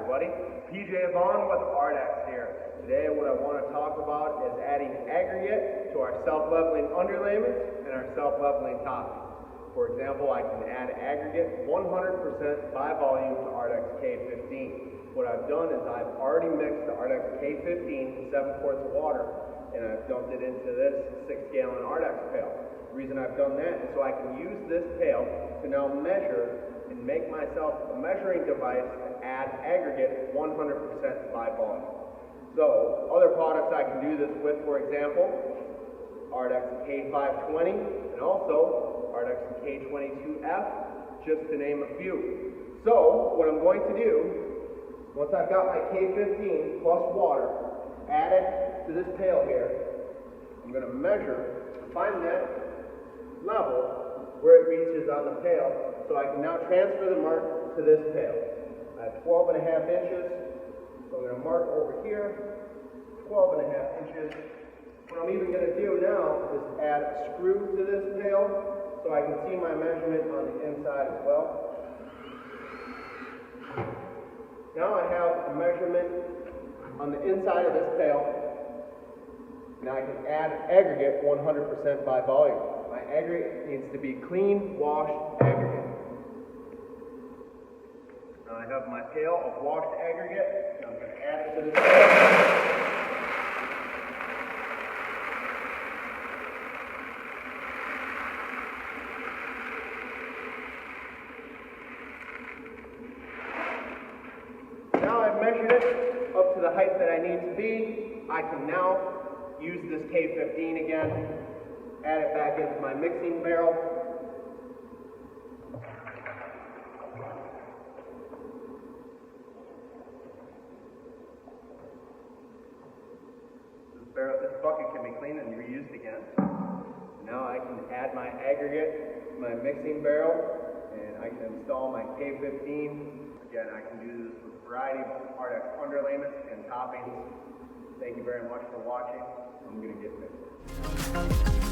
everybody. PJ Vaughn with ARDEX here. Today what I want to talk about is adding aggregate to our self-leveling underlayment and our self-leveling toppings. For example, I can add aggregate 100% by volume to ARDEX K15. What I've done is I've already mixed the ARDEX K15 in 7 quarts of water, and I've dumped it into this 6-gallon ARDEX pail. The reason I've done that is so I can use this pail to now measure and make myself a measuring device to add aggregate 100% by volume. So, other products I can do this with, for example, ARDEX K520 and also ARDEX K22F, just to name a few. So, what I'm going to do, once I've got my K15 plus water added to this pail here, I'm going to measure, find that level where it reaches on the pail, so I can now transfer the mark to this pail. I have 12.5 inches, so I'm going to mark over here, 12.5 inches. What I'm even going to do now is add a screw to this pail, so I can see my measurement on the inside as well. Now I have a measurement on the inside of this pail. Now I can add aggregate 100% by volume. My aggregate needs to be clean, washed aggregate. Now I have my pail of washed aggregate, and I'm going to add it to this pail. Now I've measured it up to the height that I need to be. I can now use this K15 again, add it back into my mixing barrel. This bucket can be cleaned and reused again. Now I can add my aggregate to my mixing barrel, and I can install my K15. Again, I can do this with a variety of ARDEX underlayments and toppings. Thank you very much for watching. I'm going to get mixed.